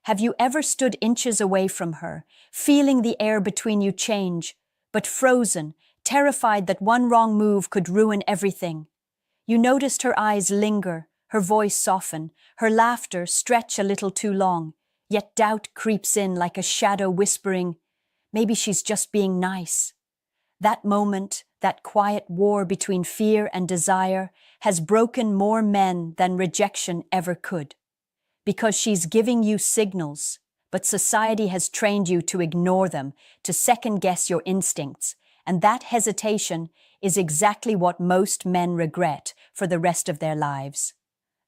Have you ever stood inches away from her, feeling the air between you change, but frozen, terrified that one wrong move could ruin everything? You noticed her eyes linger, her voice soften, her laughter stretch a little too long, yet doubt creeps in like a shadow whispering, maybe she's just being nice. That moment, that quiet war between fear and desire, has broken more men than rejection ever could. Because she's giving you signals, but society has trained you to ignore them, to second-guess your instincts, and that hesitation is exactly what most men regret for the rest of their lives.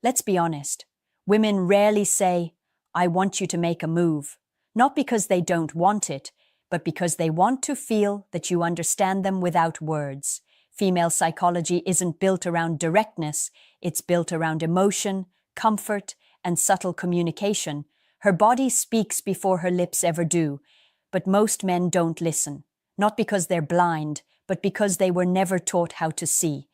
Let's be honest, women rarely say, "I want you to make a move," not because they don't want it, but because they want to feel that you understand them without words. Female psychology isn't built around directness, it's built around emotion, comfort, and subtle communication. Her body speaks before her lips ever do, but most men don't listen, not because they're blind, but because they were never taught how to see.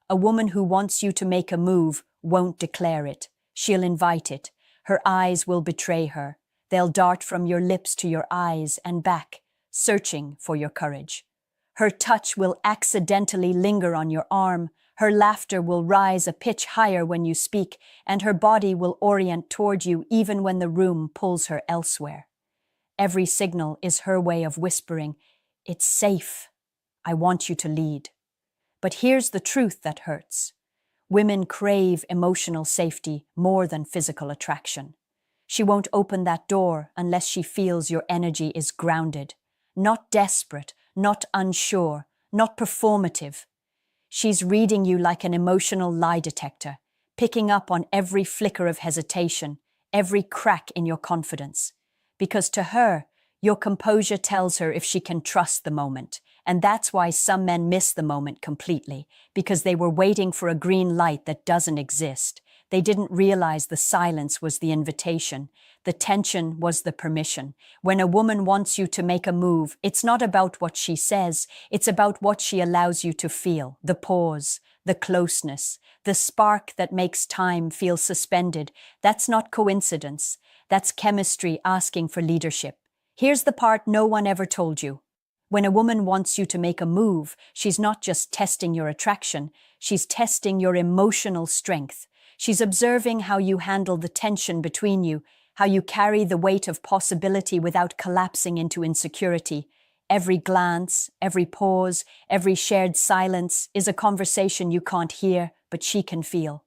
A woman who wants you to make a move won't declare it. She'll invite it. Her eyes will betray her. They'll dart from your lips to your eyes and back, searching for your courage. Her touch will accidentally linger on your arm. Her laughter will rise a pitch higher when you speak, and her body will orient toward you even when the room pulls her elsewhere. Every signal is her way of whispering, "It's safe. I want you to lead." But here's the truth that hurts. Women crave emotional safety more than physical attraction. She won't open that door unless she feels your energy is grounded, not desperate, not unsure, not performative. She's reading you like an emotional lie detector, picking up on every flicker of hesitation, every crack in your confidence. Because to her, your composure tells her if she can trust the moment. And that's why some men miss the moment completely, because they were waiting for a green light that doesn't exist. They didn't realize the silence was the invitation. The tension was the permission. When a woman wants you to make a move, it's not about what she says, it's about what she allows you to feel. The pause, the closeness, the spark that makes time feel suspended. That's not coincidence. That's chemistry asking for leadership. Here's the part no one ever told you. When a woman wants you to make a move, she's not just testing your attraction, she's testing your emotional strength. She's observing how you handle the tension between you, how you carry the weight of possibility without collapsing into insecurity. Every glance, every pause, every shared silence is a conversation you can't hear, but she can feel.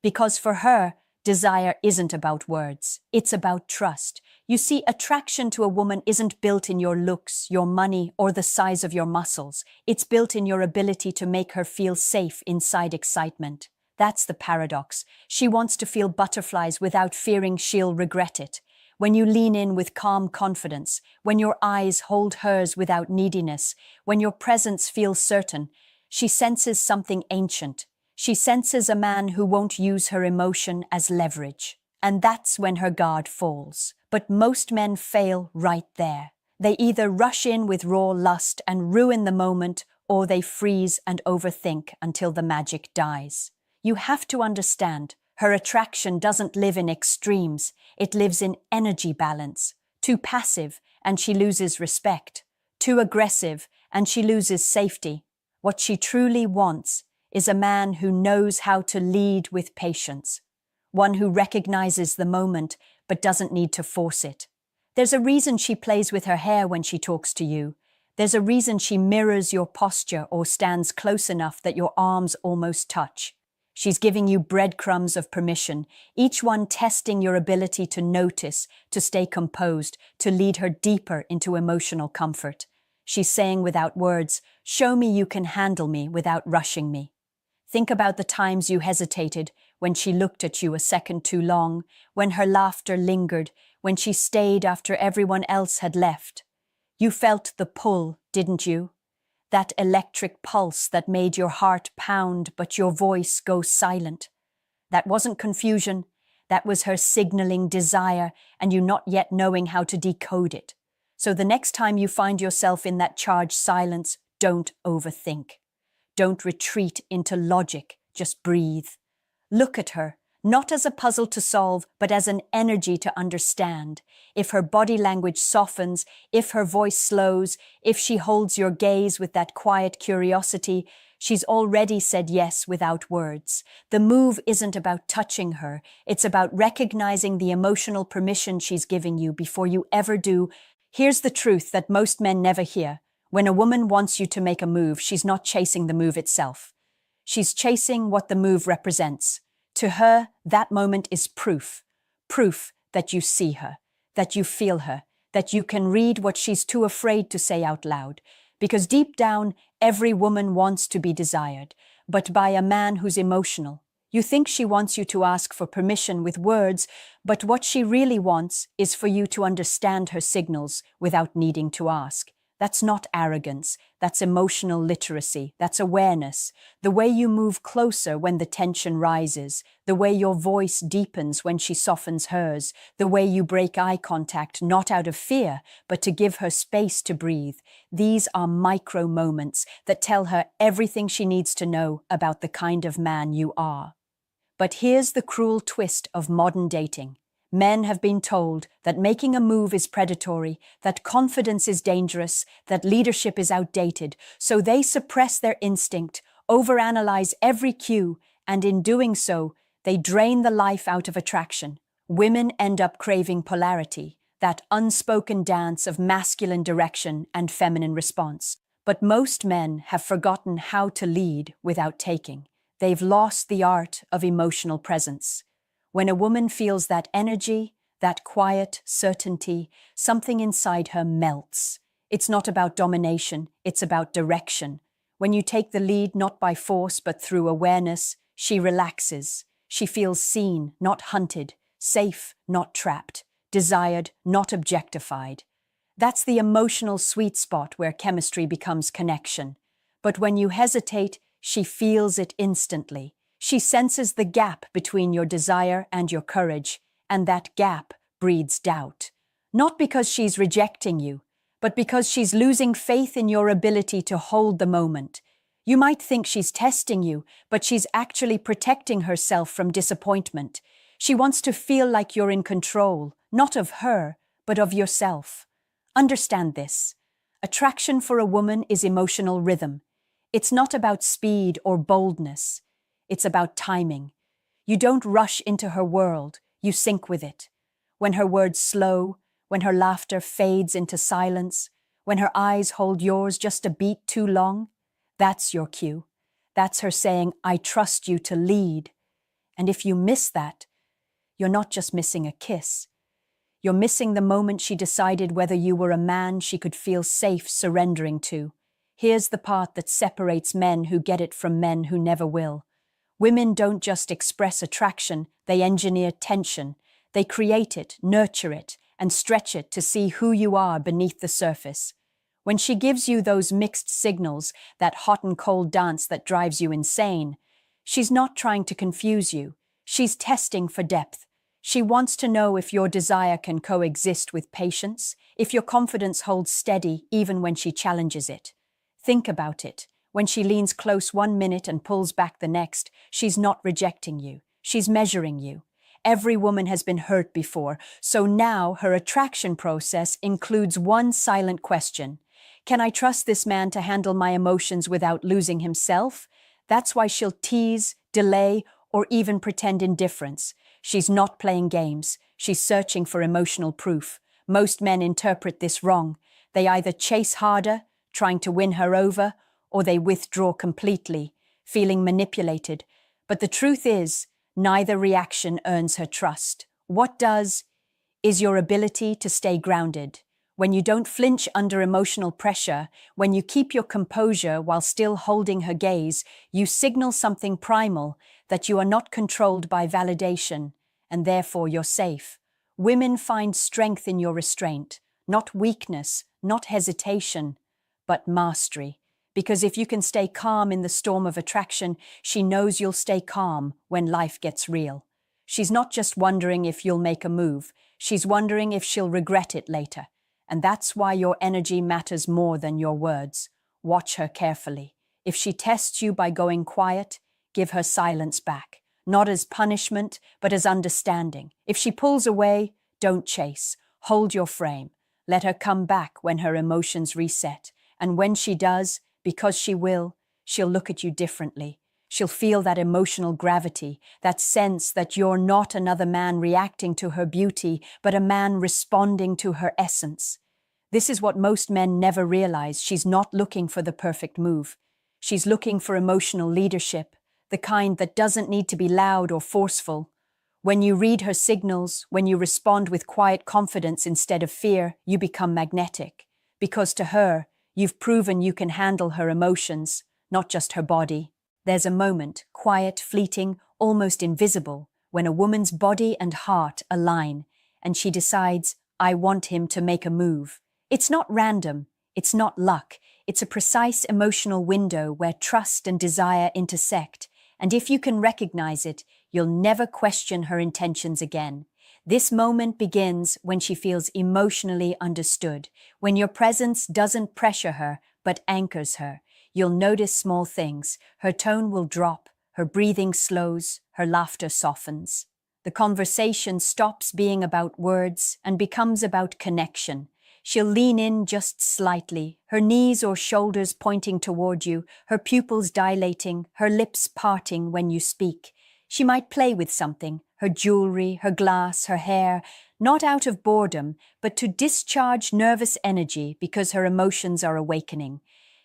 Because for her, desire isn't about words, it's about trust. You see, attraction to a woman isn't built in your looks, your money, or the size of your muscles. It's built in your ability to make her feel safe inside excitement. That's the paradox. She wants to feel butterflies without fearing she'll regret it. When you lean in with calm confidence, when your eyes hold hers without neediness, when your presence feels certain, she senses something ancient. She senses a man who won't use her emotion as leverage. And that's when her guard falls. But most men fail right there. They either rush in with raw lust and ruin the moment, or they freeze and overthink until the magic dies. You have to understand, her attraction doesn't live in extremes, it lives in energy balance. Too passive, and she loses respect. Too aggressive, and she loses safety. What she truly wants is a man who knows how to lead with patience. One who recognizes the moment, but doesn't need to force it. There's a reason she plays with her hair when she talks to you. There's a reason she mirrors your posture or stands close enough that your arms almost touch. She's giving you breadcrumbs of permission, each one testing your ability to notice, to stay composed, to lead her deeper into emotional comfort. She's saying without words, "Show me you can handle me without rushing me." Think about the times you hesitated, when she looked at you a second too long, when her laughter lingered, when she stayed after everyone else had left. You felt the pull, didn't you? That electric pulse that made your heart pound but your voice go silent. That wasn't confusion, that was her signaling desire and you not yet knowing how to decode it. So the next time you find yourself in that charged silence, don't overthink. Don't retreat into logic, just breathe. Look at her, not as a puzzle to solve, but as an energy to understand. If her body language softens, if her voice slows, if she holds your gaze with that quiet curiosity, she's already said yes without words. The move isn't about touching her, it's about recognizing the emotional permission she's giving you before you ever do. Here's the truth that most men never hear. When a woman wants you to make a move, she's not chasing the move itself. She's chasing what the move represents. To her, that moment is proof. Proof that you see her, that you feel her, that you can read what she's too afraid to say out loud. Because deep down, every woman wants to be desired, but by a man who's emotional. You think she wants you to ask for permission with words, but what she really wants is for you to understand her signals without needing to ask. That's not arrogance, that's emotional literacy, that's awareness. The way you move closer when the tension rises, the way your voice deepens when she softens hers, the way you break eye contact not out of fear, but to give her space to breathe. These are micro moments that tell her everything she needs to know about the kind of man you are. But here's the cruel twist of modern dating. Men have been told that making a move is predatory, that confidence is dangerous, that leadership is outdated, so they suppress their instinct, overanalyze every cue, and in doing so, they drain the life out of attraction. Women end up craving polarity, that unspoken dance of masculine direction and feminine response. But most men have forgotten how to lead without taking. They've lost the art of emotional presence. When a woman feels that energy, that quiet certainty, something inside her melts. It's not about domination, it's about direction. When you take the lead not by force but through awareness, she relaxes. She feels seen, not hunted, safe, not trapped, desired, not objectified. That's the emotional sweet spot where chemistry becomes connection. But when you hesitate, she feels it instantly. She senses the gap between your desire and your courage, and that gap breeds doubt. Not because she's rejecting you, but because she's losing faith in your ability to hold the moment. You might think she's testing you, but she's actually protecting herself from disappointment. She wants to feel like you're in control, not of her, but of yourself. Understand this. Attraction for a woman is emotional rhythm. It's not about speed or boldness. It's about timing. You don't rush into her world, you sync with it. When her words slow, when her laughter fades into silence, when her eyes hold yours just a beat too long, that's your cue. That's her saying, I trust you to lead. And if you miss that, you're not just missing a kiss. You're missing the moment she decided whether you were a man she could feel safe surrendering to. Here's the part that separates men who get it from men who never will. Women don't just express attraction, they engineer tension. They create it, nurture it, and stretch it to see who you are beneath the surface. When she gives you those mixed signals, that hot and cold dance that drives you insane, she's not trying to confuse you. She's testing for depth. She wants to know if your desire can coexist with patience, if your confidence holds steady even when she challenges it. Think about it. When she leans close 1 minute and pulls back the next, she's not rejecting you. She's measuring you. Every woman has been hurt before, so now her attraction process includes one silent question. Can I trust this man to handle my emotions without losing himself? That's why she'll tease, delay, or even pretend indifference. She's not playing games. She's searching for emotional proof. Most men interpret this wrong. They either chase harder, trying to win her over, or they withdraw completely, feeling manipulated. But the truth is, neither reaction earns her trust. What does is your ability to stay grounded. When you don't flinch under emotional pressure, when you keep your composure while still holding her gaze, you signal something primal, that you are not controlled by validation, and therefore you're safe. Women find strength in your restraint, not weakness, not hesitation, but mastery. Because if you can stay calm in the storm of attraction, she knows you'll stay calm when life gets real. She's not just wondering if you'll make a move, she's wondering if she'll regret it later. And that's why your energy matters more than your words. Watch her carefully. If she tests you by going quiet, give her silence back. not as punishment, but as understanding. If she pulls away, don't chase. Hold your frame. Let her come back when her emotions reset. And when she does, because she will, she'll look at you differently. She'll feel that emotional gravity, that sense that you're not another man reacting to her beauty, but a man responding to her essence. This is what most men never realize. She's not looking for the perfect move. She's looking for emotional leadership, the kind that doesn't need to be loud or forceful. When you read her signals, when you respond with quiet confidence instead of fear, you become magnetic. Because to her, you've proven you can handle her emotions, not just her body. There's a moment, quiet, fleeting, almost invisible, when a woman's body and heart align, and she decides, I want him to make a move. It's not random, it's not luck, it's a precise emotional window where trust and desire intersect, and if you can recognize it, you'll never question her intentions again. This moment begins when she feels emotionally understood, when your presence doesn't pressure her, but anchors her. You'll notice small things. Her tone will drop, her breathing slows, her laughter softens. The conversation stops being about words and becomes about connection. She'll lean in just slightly, her knees or shoulders pointing toward you, her pupils dilating, her lips parting when you speak. She might play with something, her jewelry, her glass, her hair, not out of boredom, but to discharge nervous energy because her emotions are awakening.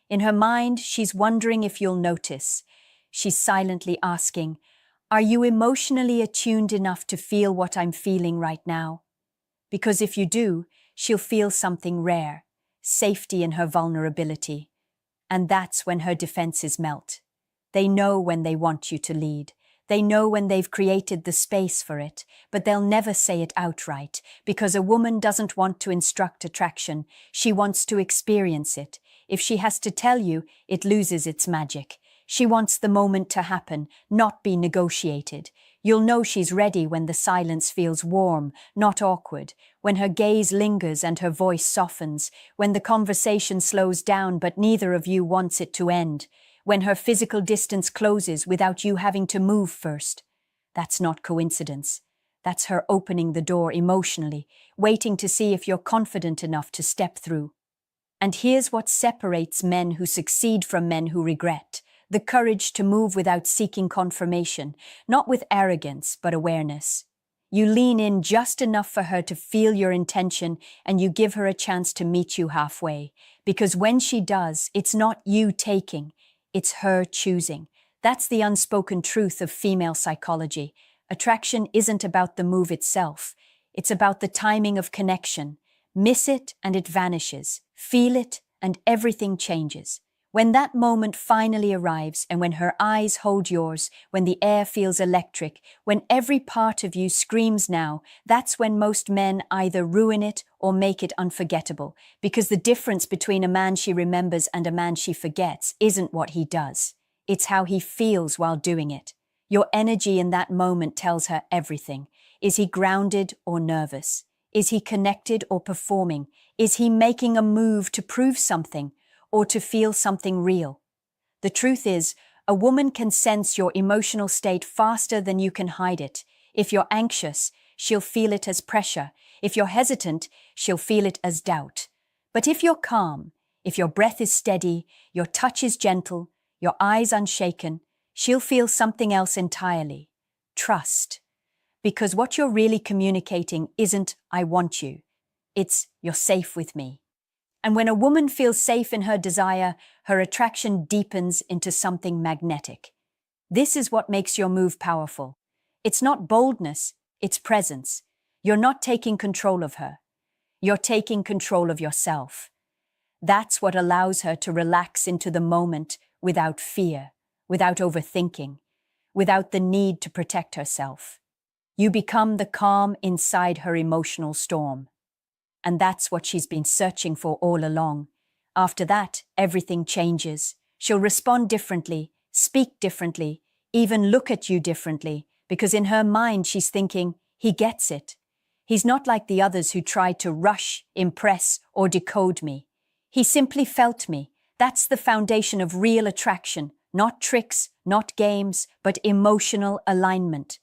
In her mind, she's wondering if you'll notice. She's silently asking, are you emotionally attuned enough to feel what I'm feeling right now? Because if you do, she'll feel something rare, safety in her vulnerability. And that's when her defenses melt. They know when they want you to lead. They know when they've created the space for it, but they'll never say it outright, because a woman doesn't want to instruct attraction, she wants to experience it. If she has to tell you, it loses its magic. She wants the moment to happen, not be negotiated. You'll know she's ready when the silence feels warm, not awkward, when her gaze lingers and her voice softens, when the conversation slows down but neither of you wants it to end, when her physical distance closes without you having to move first. That's not coincidence. That's her opening the door emotionally, waiting to see if you're confident enough to step through. And here's what separates men who succeed from men who regret: the courage to move without seeking confirmation, not with arrogance, but awareness. You lean in just enough for her to feel your intention, and you give her a chance to meet you halfway. Because when she does, it's not you taking, it's her choosing. That's the unspoken truth of female psychology. Attraction isn't about the move itself. It's about the timing of connection. Miss it and it vanishes. Feel it and everything changes. When that moment finally arrives and when her eyes hold yours, when the air feels electric, when every part of you screams now, that's when most men either ruin it or make it unforgettable. Because the difference between a man she remembers and a man she forgets isn't what he does. It's how he feels while doing it. Your energy in that moment tells her everything. Is he grounded or nervous? Is he connected or performing? Is he making a move to prove something or to feel something real? The truth is, a woman can sense your emotional state faster than you can hide it. If you're anxious, she'll feel it as pressure. If you're hesitant, she'll feel it as doubt. But if you're calm, if your breath is steady, your touch is gentle, your eyes unshaken, she'll feel something else entirely: trust. Because what you're really communicating isn't, I want you. It's, you're safe with me. And when a woman feels safe in her desire, her attraction deepens into something magnetic. This is what makes your move powerful. It's not boldness, it's presence. You're not taking control of her. You're taking control of yourself. That's what allows her to relax into the moment without fear, without overthinking, without the need to protect herself. You become the calm inside her emotional storm. And that's what she's been searching for all along. After that, everything changes. She'll respond differently, speak differently, even look at you differently, because in her mind she's thinking, he gets it. He's not like the others who tried to rush, impress, or decode me. He simply felt me. That's the foundation of real attraction, not tricks, not games, but emotional alignment.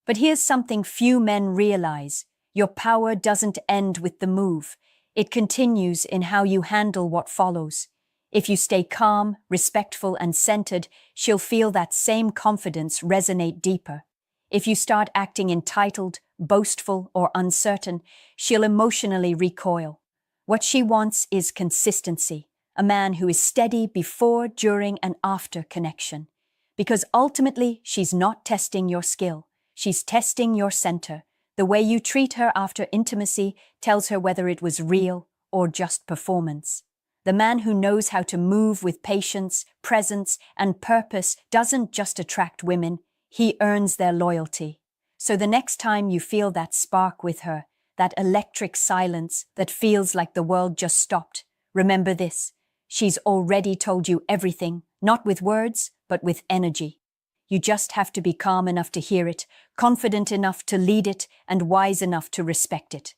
But here's something few men realize. Your power doesn't end with the move. It continues in how you handle what follows. If you stay calm, respectful, and centered, she'll feel that same confidence resonate deeper. If you start acting entitled, boastful, or uncertain, she'll emotionally recoil. What she wants is consistency, a man who is steady before, during, and after connection. Because ultimately, she's not testing your skill. She's testing your center. The way you treat her after intimacy tells her whether it was real or just performance. The man who knows how to move with patience, presence, and purpose doesn't just attract women, he earns their loyalty. So the next time you feel that spark with her, that electric silence that feels like the world just stopped, remember this: she's already told you everything, not with words, but with energy. You just have to be calm enough to hear it, confident enough to lead it, and wise enough to respect it.